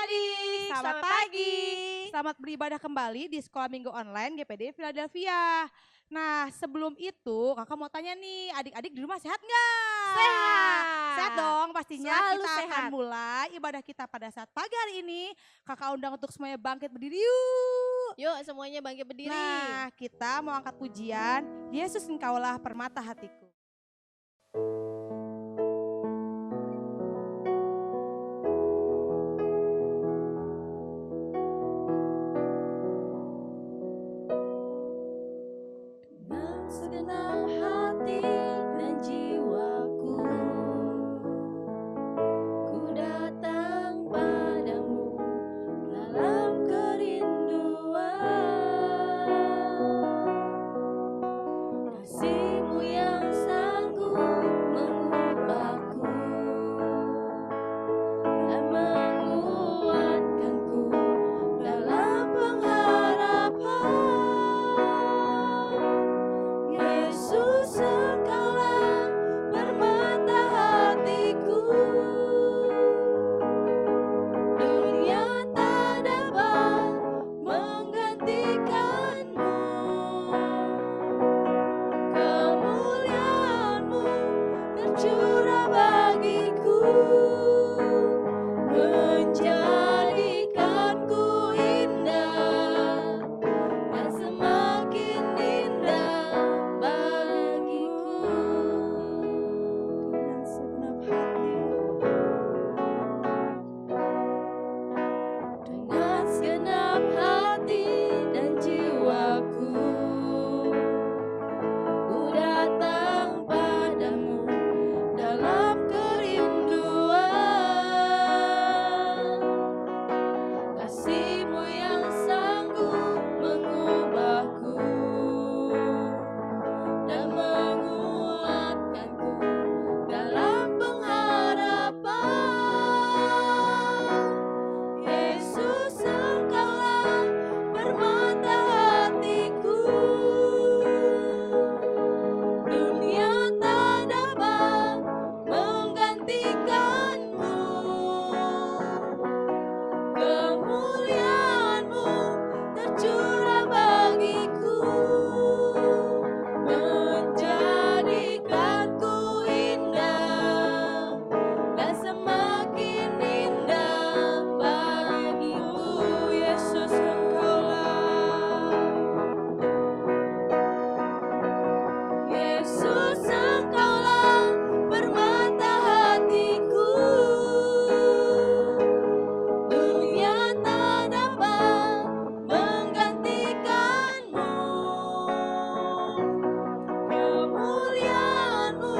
adik-adik, Selamat selamat pagi. pagi. Selamat beribadah kembali di Sekolah Minggu Online GPD Philadelphia. Nah, sebelum itu kakak mau tanya nih, adik-adik di rumah sehat nggak? Sehat Sehat, dong pastinya. selalu Kita akan sehat. mulai ibadah kita pada saat pagi hari ini. Kakak undang untuk semuanya bangkit berdiri yuk. Yuk semuanya bangkit berdiri. Nah, kita mau angkat pujian, Yesus Engkaulah permata hatiku. Dengan segenap hati dan jiwaku, ku datang padamu dalam kerinduan. Kasih-Mu yang sanggup mengubahku dan menguatkanku dalam pengharapan. Yesus, Engkaulah permata hatiku. Dunia tak dapat menggantikan-Mu. Kemuliaan-Mu tercurah bagiku, menjadikanku indah dan semakin indah bagiku. Dengan segenap hati, dengan segenap hati dan jiwaku, ku datang padamu dalam kerinduan. Kasih-Mu yang sanggup mengubahku dan menguatkanku dalam pengharapan. Yesus, Engkaulah permata hatiku. Dunia tak dapat menggantikan-Mu. Kemuliaan-Mu tercurah bagiku, menjadikanku indah dan semakin indah bagiku. Yesus, Engkaulah. Yesus, Engkaulah permata hatiku. Dunia tak dapat menggantikan-Mu. Kemuliaan-Mu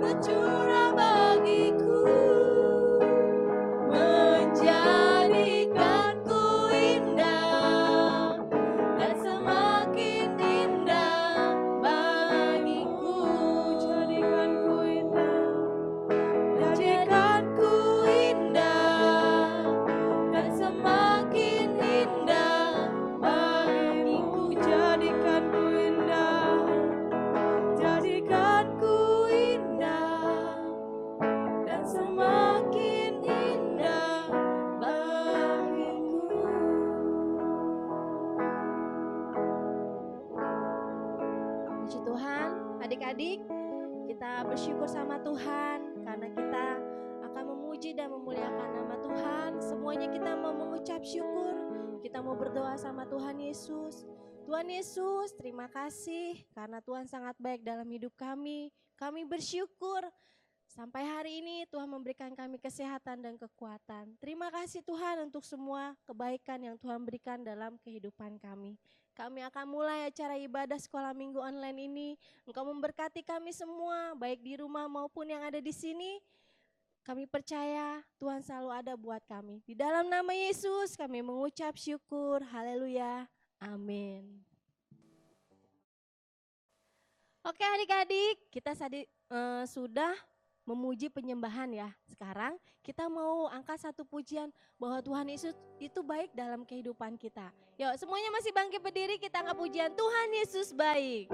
tercurah bagiku, menjadikanku indah dan semakin indah bagiku. Jadikanku indah, jadikanku indah dan semakin indah bagiku. Jadikanku indah, jadikanku indah dan semakin indah bagiku. Puji Tuhan, adik-adik, kita bersyukur sama Tuhan karena kita akan memuji dan memuliakan nama Tuhan. Semuanya kita mau mengucap syukur, kita mau berdoa sama Tuhan Yesus. Tuhan Yesus, terima kasih karena Tuhan sangat baik dalam hidup kami. Kami bersyukur sampai hari ini Tuhan memberikan kami kesehatan dan kekuatan. Terima kasih Tuhan untuk semua kebaikan yang Tuhan berikan dalam kehidupan kami. Kami akan mulai acara ibadah sekolah minggu online ini. Engkau memberkati kami semua, baik di rumah maupun yang ada di sini. Kami percaya Tuhan selalu ada buat kami. Di dalam nama Yesus kami mengucap syukur. Haleluya. Amin. Oke adik-adik, kita sudah memuji penyembahan ya. Sekarang kita mau angkat satu pujian bahwa Tuhan Yesus itu baik dalam kehidupan kita. Yuk semuanya masih bangkit berdiri, kita angkat pujian Tuhan Yesus baik.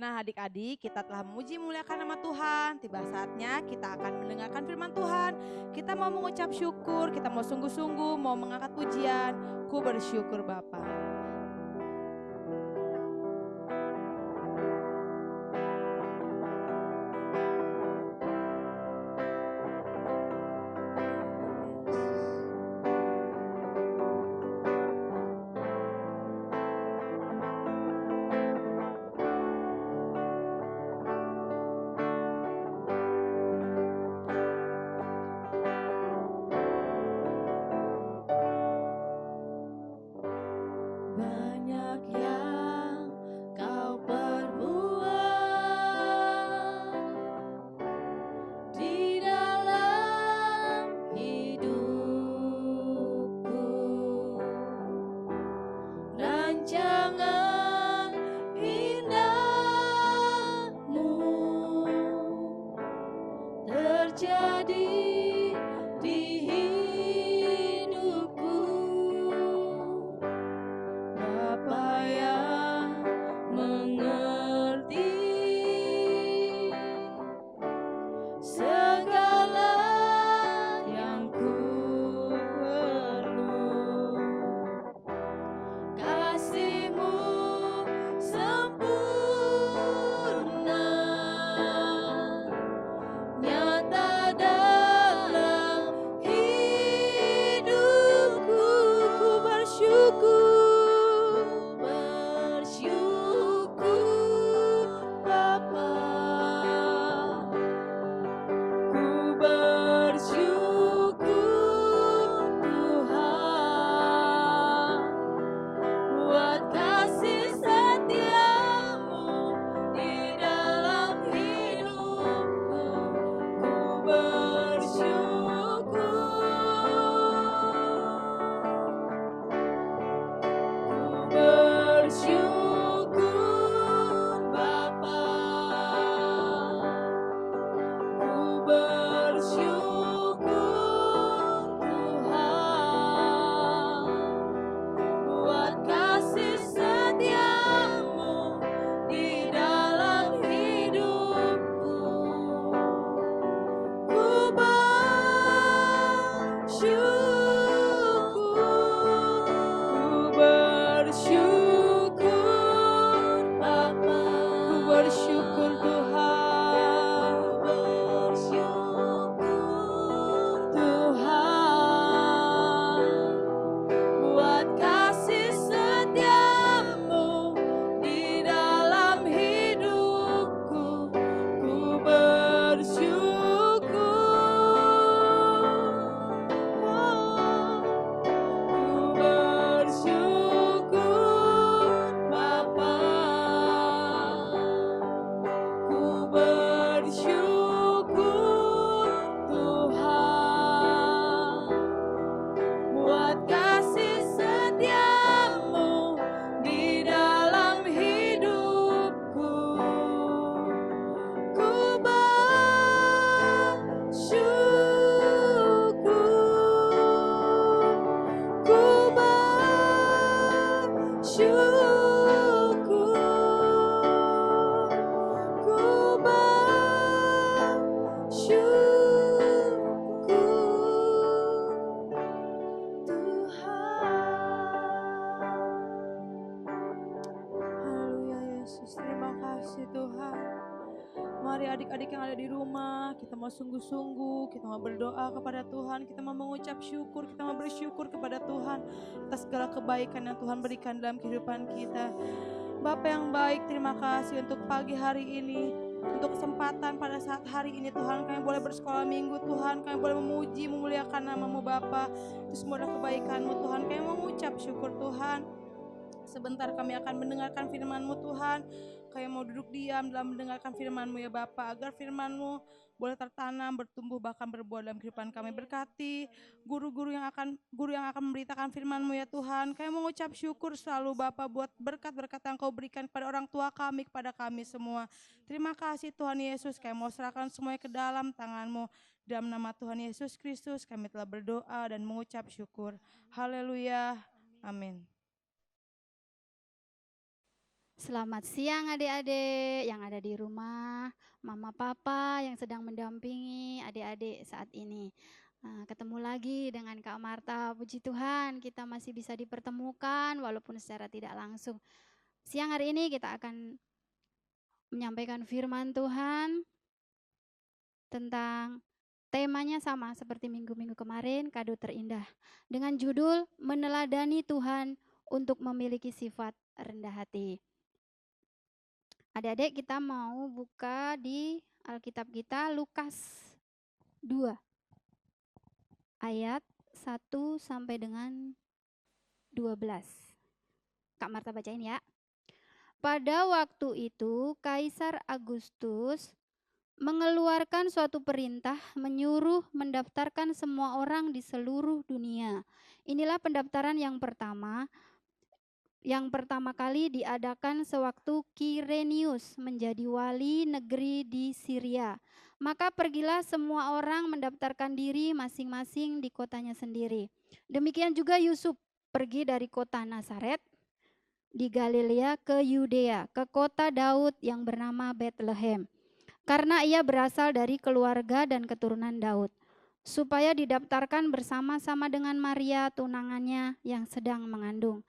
Nah adik-adik, kita telah memuji memuliakan nama Tuhan. Tiba saatnya kita akan mendengarkan firman Tuhan. Kita mau mengucap syukur, kita mau sungguh-sungguh, mau mengangkat pujian. Ku bersyukur Bapa. Banyak yang kau perbuat di dalam hidupku, rancangan indahmu terjadi di hidupku. Bapa yang mengerti segala yang ku perlu, kasih-Mu sempurna nyata dalam hidupku. Ku bersyukur, Bapa. Ku bersyukur Tuhan buat kasih setiamu di dalam hidupku. Ku bersyukur, ku bersyukur Bapa. Ku bersyukur Tuhan buat kasih setiamu di dalam hidupku. Ku bersyukur Bapa. Ku bersyukur Tuhan, bersyukur Tuhan buat kasih setiamu di dalam hidupku. Ku bersyukur, ku bersyukur Bapa. Ku bersyukur Tuhan buat kasih setiamu di dalam hidupku. Ku bersyukur, ku bersyukur, ku bersyukur Tuhan. Haleluya Yesus, terima kasih Tuhan. Mari adik-adik yang ada di rumah, kita mau sungguh-sungguh, kita mau berdoa kepada Tuhan, kita mau mengucap syukur, kita mau bersyukur kepada Tuhan atas segala kebaikan yang Tuhan berikan dalam kehidupan kita. Bapa yang baik, terima kasih untuk pagi hari ini, untuk kesempatan pada saat hari ini Tuhan, kami boleh bersekolah minggu Tuhan, kami boleh memuji, memuliakan nama-Mu Bapa. Itu semua adalah kebaikan-Mu Tuhan, kami mengucap syukur Tuhan. Sebentar kami akan mendengarkan firman-Mu Tuhan. Kami mau duduk diam dalam mendengarkan firman-Mu ya Bapa, agar firman-Mu boleh tertanam, bertumbuh, bahkan berbuah dalam kehidupan kami. Berkati guru yang akan memberitakan firman-Mu ya Tuhan. Kami mengucap syukur selalu Bapa buat berkat-berkat yang Kau berikan kepada orang tua kami, kepada kami semua. Terima kasih Tuhan Yesus, kami mau serahkan semuanya ke dalam tangan-Mu. Dalam nama Tuhan Yesus Kristus kami telah berdoa dan mengucap syukur. Haleluya. Amin. Selamat siang adik-adik yang ada di rumah, mama papa yang sedang mendampingi adik-adik saat ini. Ketemu lagi dengan Kak Marta, puji Tuhan kita masih bisa dipertemukan walaupun secara tidak langsung. Siang hari ini kita akan menyampaikan firman Tuhan tentang temanya sama seperti minggu-minggu kemarin, kado terindah. Dengan judul meneladani Tuhan untuk memiliki sifat rendah hati. Adik-adik kita mau buka di Alkitab kita Lukas 2 ayat 1 sampai dengan 12. Kak Marta bacain ya. Pada waktu itu Kaisar Agustus mengeluarkan suatu perintah menyuruh mendaftarkan semua orang di seluruh dunia. Inilah pendaftaran yang pertama kali diadakan sewaktu Kirenius menjadi wali negeri di Syria. Maka pergilah semua orang mendaftarkan diri masing-masing di kotanya sendiri. Demikian juga Yusuf pergi dari kota Nazaret di Galilea ke Yudea, ke kota Daud yang bernama Bethlehem. Karena ia berasal dari keluarga dan keturunan Daud, supaya didaftarkan bersama-sama dengan Maria tunangannya yang sedang mengandung.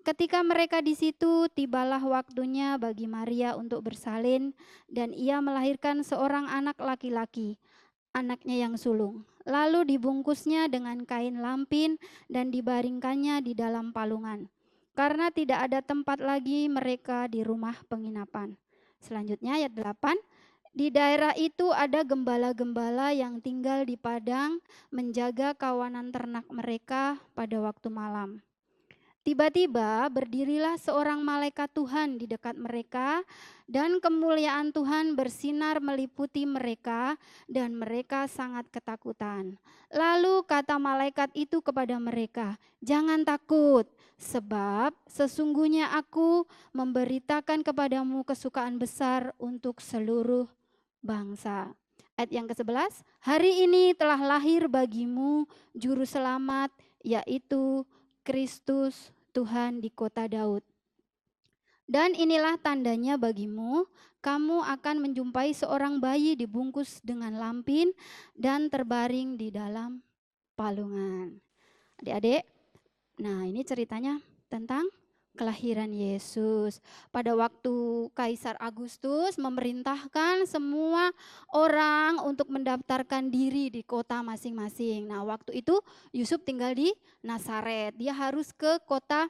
Ketika mereka di situ, tibalah waktunya bagi Maria untuk bersalin dan ia melahirkan seorang anak laki-laki, anaknya yang sulung. Lalu dibungkusnya dengan kain lampin dan dibaringkannya di dalam palungan, karena tidak ada tempat lagi mereka di rumah penginapan. Selanjutnya ayat 8. Di daerah itu ada gembala-gembala yang tinggal di padang menjaga kawanan ternak mereka pada waktu malam. Tiba-tiba berdirilah seorang malaikat Tuhan di dekat mereka dan kemuliaan Tuhan bersinar meliputi mereka dan mereka sangat ketakutan. Lalu kata malaikat itu kepada mereka, "Jangan takut, sebab sesungguhnya aku memberitakan kepadamu kesukaan besar untuk seluruh bangsa." Ayat yang ke-11, "Hari ini telah lahir bagimu juru selamat, yaitu Kristus Tuhan di kota Daud. Dan inilah tandanya bagimu, kamu akan menjumpai seorang bayi dibungkus dengan lampin dan terbaring di dalam palungan." Adik-adik, nah ini ceritanya tentang kelahiran Yesus. Pada waktu Kaisar Agustus memerintahkan semua orang untuk mendaftarkan diri di kota masing-masing. Nah, waktu itu Yusuf tinggal di Nazaret. Dia harus ke kota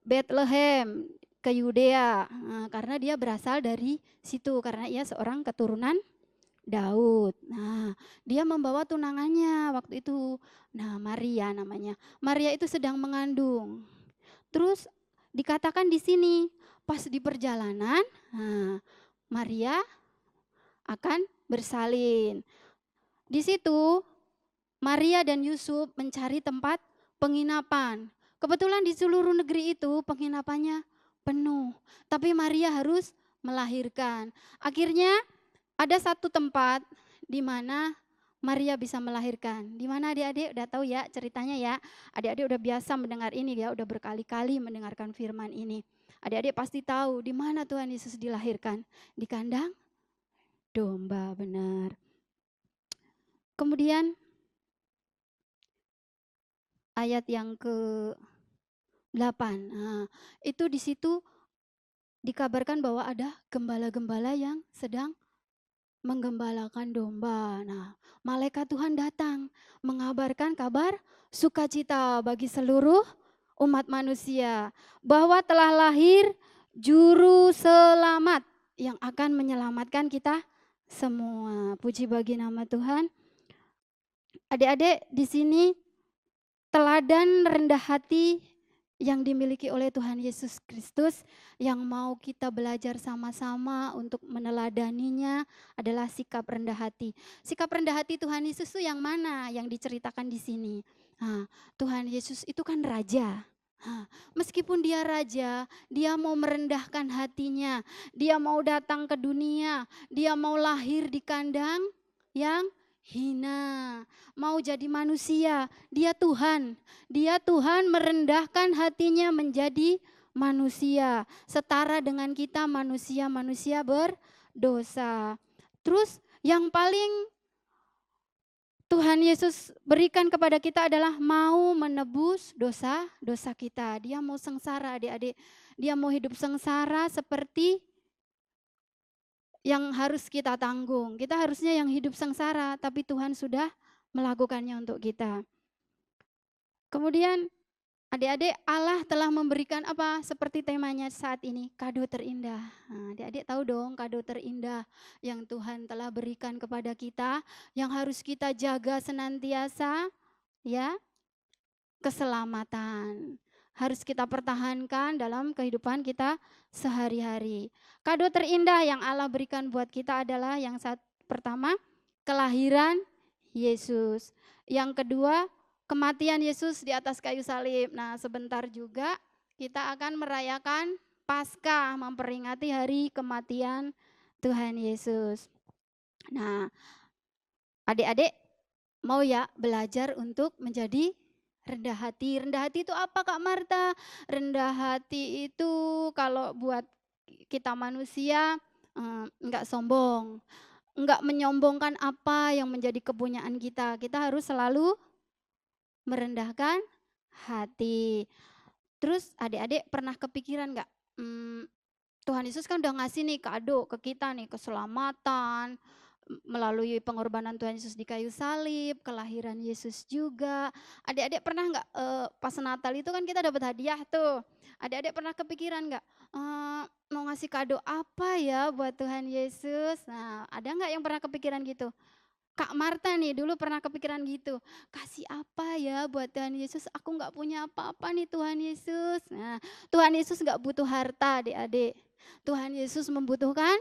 Bethlehem, ke Yudea, karena dia berasal dari situ, karena ia seorang keturunan Daud. Nah, dia membawa tunangannya waktu itu. Nah, Maria namanya. Maria itu sedang mengandung. Terus dikatakan di sini, pas di perjalanan, Maria akan bersalin. Di situ Maria dan Yusuf mencari tempat penginapan. Kebetulan di seluruh negeri itu penginapannya penuh, tapi Maria harus melahirkan. Akhirnya ada satu tempat di mana Maria bisa melahirkan. Di mana adik-adik udah tahu ya ceritanya ya. Adik-adik udah biasa mendengar ini ya, udah berkali-kali mendengarkan firman ini. Adik-adik pasti tahu di mana Tuhan Yesus dilahirkan. Di kandang domba, benar. Kemudian ayat yang ke-8. Itu di situ dikabarkan bahwa ada gembala-gembala yang sedang menggembalakan domba. Nah, malaikat Tuhan datang mengabarkan kabar sukacita bagi seluruh umat manusia bahwa telah lahir juru selamat yang akan menyelamatkan kita semua. Puji bagi nama Tuhan. Adik-adik, di sini teladan rendah hati yang dimiliki oleh Tuhan Yesus Kristus yang mau kita belajar sama-sama untuk meneladaninya adalah sikap rendah hati. Sikap rendah hati Tuhan Yesus itu yang mana yang diceritakan di sini? Tuhan Yesus itu kan raja. Meskipun dia raja, dia mau merendahkan hatinya. Dia mau datang ke dunia, dia mau lahir di kandang yang hina, mau jadi manusia. Dia Tuhan merendahkan hatinya menjadi manusia, setara dengan kita manusia-manusia berdosa. Terus yang paling Tuhan Yesus berikan kepada kita adalah mau menebus dosa-dosa kita. Dia mau sengsara adik-adik. Dia mau hidup sengsara seperti yang harus kita tanggung. Kita harusnya yang hidup sengsara, tapi Tuhan sudah melakukannya untuk kita. Kemudian adik-adik, Allah telah memberikan apa? Seperti temanya saat ini, kado terindah. Nah, adik-adik tahu dong kado terindah yang Tuhan telah berikan kepada kita, yang harus kita jaga senantiasa, ya, keselamatan. Harus kita pertahankan dalam kehidupan kita sehari-hari. Kado terindah yang Allah berikan buat kita adalah yang pertama, kelahiran Yesus. Yang kedua, kematian Yesus di atas kayu salib. Nah, sebentar juga kita akan merayakan Paskah, memperingati hari kematian Tuhan Yesus. Nah, adik-adik mau ya belajar untuk menjadi rendah hati. Rendah hati itu apa Kak Marta? Rendah hati itu kalau buat kita manusia enggak sombong, enggak menyombongkan apa yang menjadi kepunyaan kita. Kita harus selalu merendahkan hati. Terus adik-adik pernah kepikiran enggak? Tuhan Yesus kan udah ngasih nih kado ke kita nih, keselamatan, melalui pengorbanan Tuhan Yesus di kayu salib, kelahiran Yesus juga. Adik-adik pernah nggak pas Natal itu kan kita dapat hadiah tuh. Adik-adik pernah kepikiran nggak mau ngasih kado apa ya buat Tuhan Yesus? Nah, ada nggak yang pernah kepikiran gitu? Kak Marta nih dulu pernah kepikiran gitu, kasih apa ya buat Tuhan Yesus, aku nggak punya apa-apa nih Tuhan Yesus. Nah, Tuhan Yesus nggak butuh harta adik-adik. Tuhan Yesus membutuhkan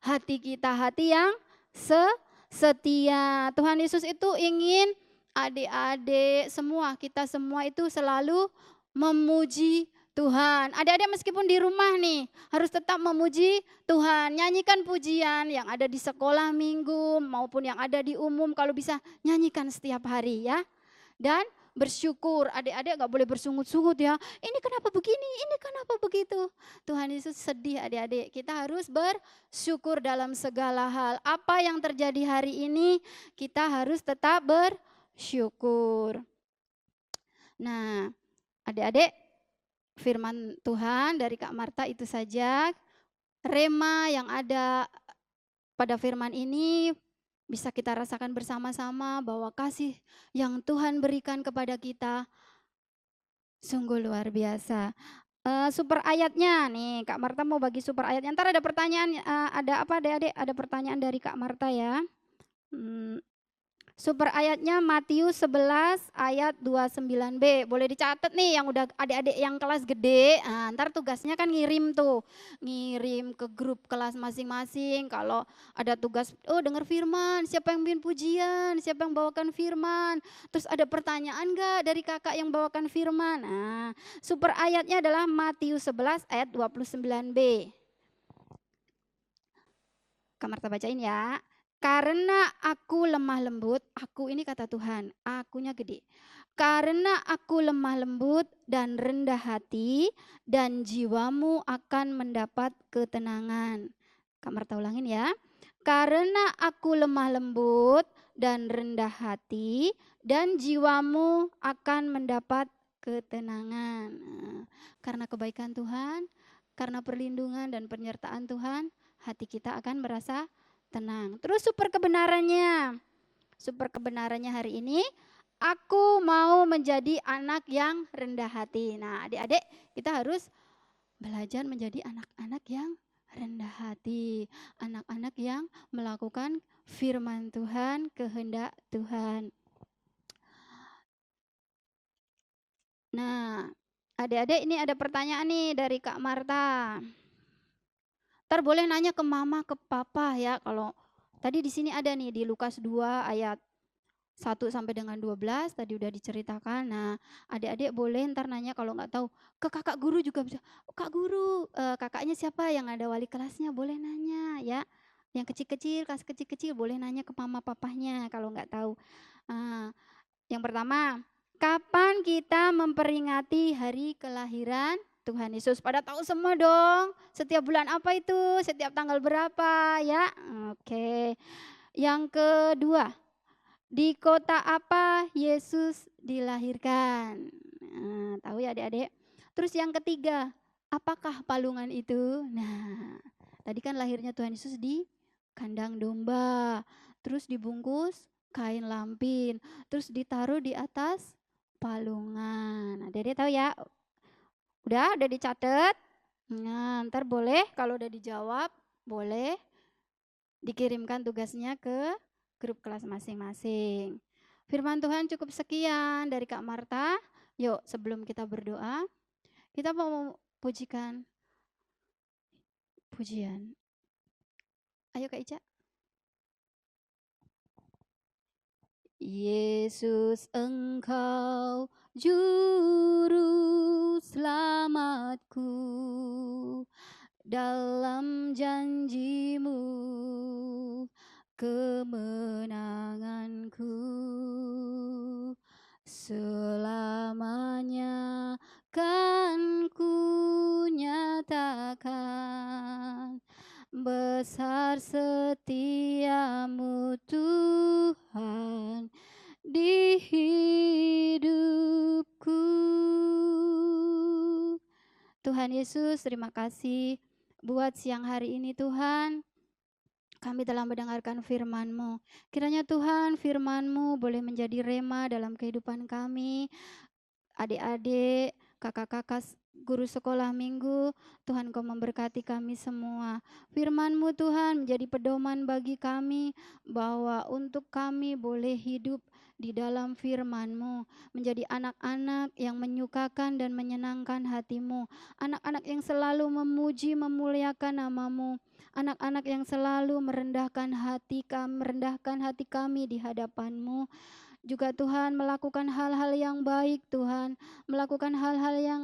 hati kita, hati yang setia. Tuhan Yesus itu ingin adik-adik semua, kita semua itu selalu memuji Tuhan. Adik-adik meskipun di rumah nih harus tetap memuji Tuhan. Nyanyikan pujian yang ada di sekolah minggu maupun yang ada di umum, kalau bisa nyanyikan setiap hari ya. Dan bersyukur, adik-adik gak boleh bersungut-sungut ya. Ini kenapa begini, ini kenapa begitu. Tuhan Yesus sedih adik-adik. Kita harus bersyukur dalam segala hal. Apa yang terjadi hari ini kita harus tetap bersyukur. Nah, adik-adik, firman Tuhan dari Kak Marta itu saja. Rema yang ada pada firman ini bisa kita rasakan bersama-sama bahwa kasih yang Tuhan berikan kepada kita sungguh luar biasa. Super ayatnya nih, Kak Marta mau bagi super ayatnya. Ntar ada pertanyaan, ada apa adik-adik? Ada pertanyaan dari Kak Marta ya. Super ayatnya Matius 11 ayat 29b. Boleh dicatat nih yang udah adik-adik yang kelas gede. Nah, ntar tugasnya kan ngirim tuh. Ngirim ke grup kelas masing-masing. Kalau ada tugas, denger firman, siapa yang bikin pujian, siapa yang bawakan firman. Terus ada pertanyaan enggak dari kakak yang bawakan firman. Nah, super ayatnya adalah Matius 11 ayat 29b. Kak Marta bacain ya. Karena aku lemah lembut, aku ini kata Tuhan, akunya gede. Karena aku lemah lembut dan rendah hati, dan jiwamu akan mendapat ketenangan. Kak Marta ulangin ya. Karena aku lemah lembut dan rendah hati, dan jiwamu akan mendapat ketenangan. Karena kebaikan Tuhan, karena perlindungan dan penyertaan Tuhan, hati kita akan merasa tenang. Terus super kebenarannya. Super kebenarannya hari ini, aku mau menjadi anak yang rendah hati. Nah, adik-adik kita harus belajar menjadi anak-anak yang rendah hati. Anak-anak yang melakukan firman Tuhan, kehendak Tuhan. Nah, adik-adik ini ada pertanyaan nih dari Kak Marta. Ntar boleh nanya ke mama, ke papa ya. Kalau tadi di sini ada nih di Lukas 2 ayat 1 sampai dengan 12 tadi udah diceritakan. Nah, adik-adik boleh ntar nanya kalau nggak tahu ke kakak guru juga bisa. Kak guru, kakaknya siapa yang ada wali kelasnya boleh nanya ya. Yang kecil-kecil, kelas kecil-kecil boleh nanya ke mama papahnya kalau nggak tahu. Yang pertama, kapan kita memperingati hari kelahiran Tuhan Yesus. Pada tahu semua dong, setiap bulan apa itu, setiap tanggal berapa ya. Oke. Yang kedua, di kota apa Yesus dilahirkan? Nah, tahu ya adik-adik. Terus yang ketiga, apakah palungan itu? Nah, tadi kan lahirnya Tuhan Yesus di kandang domba, terus dibungkus kain lampin, terus ditaruh di atas palungan. Nah, adik-adik tahu ya? Udah dicatat? Nah, ntar boleh kalau udah dijawab, boleh dikirimkan tugasnya ke grup kelas masing-masing. Firman Tuhan cukup sekian dari Kak Marta. Yuk sebelum kita berdoa, kita mau pujikan pujian. Ayo Kak Ica. Yesus Engkau juru selamatku, dalam janjimu kemenanganku, selamanya kan ku nyatakan besar setiamu Tuhan di hidupku. Tuhan Yesus, terima kasih buat siang hari ini Tuhan. Kami telah mendengarkan firman-Mu. Kiranya Tuhan firman-Mu boleh menjadi rema dalam kehidupan kami. Adik-adik, kakak-kakak guru sekolah minggu, Tuhan Kau memberkati kami semua. Firman-Mu Tuhan menjadi pedoman bagi kami bahwa untuk kami boleh hidup di dalam firman-Mu, menjadi anak-anak yang menyukakan dan menyenangkan hati-Mu, anak-anak yang selalu memuji memuliakan nama-Mu, anak-anak yang selalu merendahkan hati kami di hadapan-Mu. Juga Tuhan melakukan hal-hal yang baik Tuhan, melakukan hal-hal yang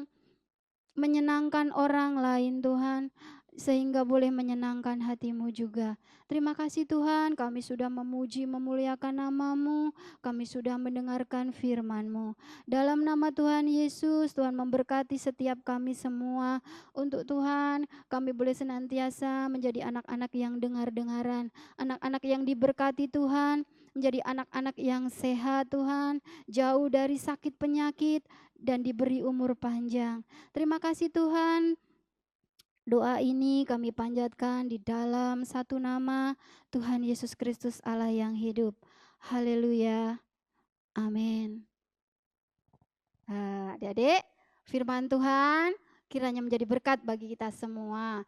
menyenangkan orang lain Tuhan, sehingga boleh menyenangkan hati-Mu juga. Terima kasih Tuhan, kami sudah memuji memuliakan nama-Mu, kami sudah mendengarkan firman-Mu. Dalam nama Tuhan Yesus, Tuhan memberkati setiap kami semua. Untuk Tuhan, kami boleh senantiasa menjadi anak-anak yang dengar-dengaran, anak-anak yang diberkati Tuhan, menjadi anak-anak yang sehat Tuhan, jauh dari sakit penyakit dan diberi umur panjang. Terima kasih Tuhan. Doa ini kami panjatkan di dalam satu nama Tuhan Yesus Kristus Allah yang hidup. Haleluya. Amin. Adik-adik, firman Tuhan kiranya menjadi berkat bagi kita semua.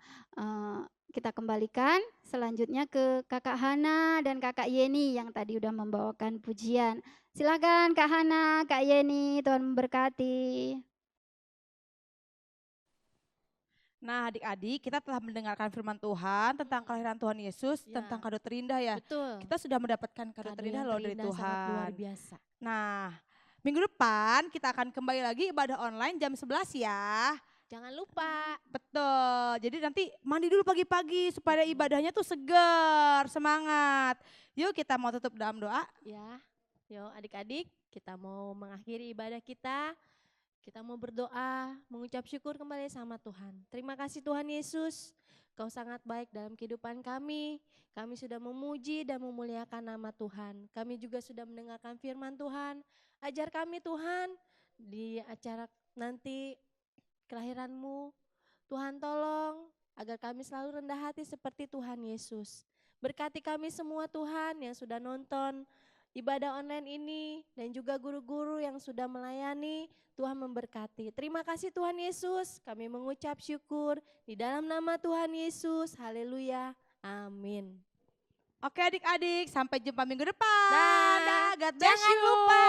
Kita kembalikan selanjutnya ke Kakak Hana dan Kakak Yeni yang tadi udah membawakan pujian. Silakan Kak Hana, Kak Yeni, Tuhan memberkati. Nah adik-adik, kita telah mendengarkan firman Tuhan tentang kelahiran Tuhan Yesus, Ya. tentang kado terindah ya. Betul. Kita sudah mendapatkan kado terindah yang loh dari terindah sangat luar Tuhan. biasa. Nah, minggu depan kita akan kembali lagi ibadah online jam 11 ya. Jangan lupa. Betul, jadi nanti mandi dulu pagi-pagi supaya ibadahnya tuh segar, semangat. Yuk kita mau tutup dalam doa. Ya, yuk adik-adik, kita mau mengakhiri ibadah kita. Kita mau berdoa, mengucap syukur kembali sama Tuhan. Terima kasih Tuhan Yesus, Kau sangat baik dalam kehidupan kami. Kami sudah memuji dan memuliakan nama Tuhan. Kami juga sudah mendengarkan firman Tuhan. Ajar kami Tuhan di acara nanti kelahiran-Mu. Tuhan tolong agar kami selalu rendah hati seperti Tuhan Yesus. Berkati kami semua Tuhan yang sudah nonton ibadah online ini dan juga guru-guru yang sudah melayani. Tuhan memberkati. Terima kasih Tuhan Yesus. Kami mengucap syukur di dalam nama Tuhan Yesus. Haleluya. Amin. Oke adik-adik, sampai jumpa minggu depan. Dah, God bless jangan you. lupa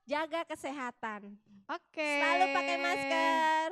jaga kesehatan. Oke. Selalu pakai masker.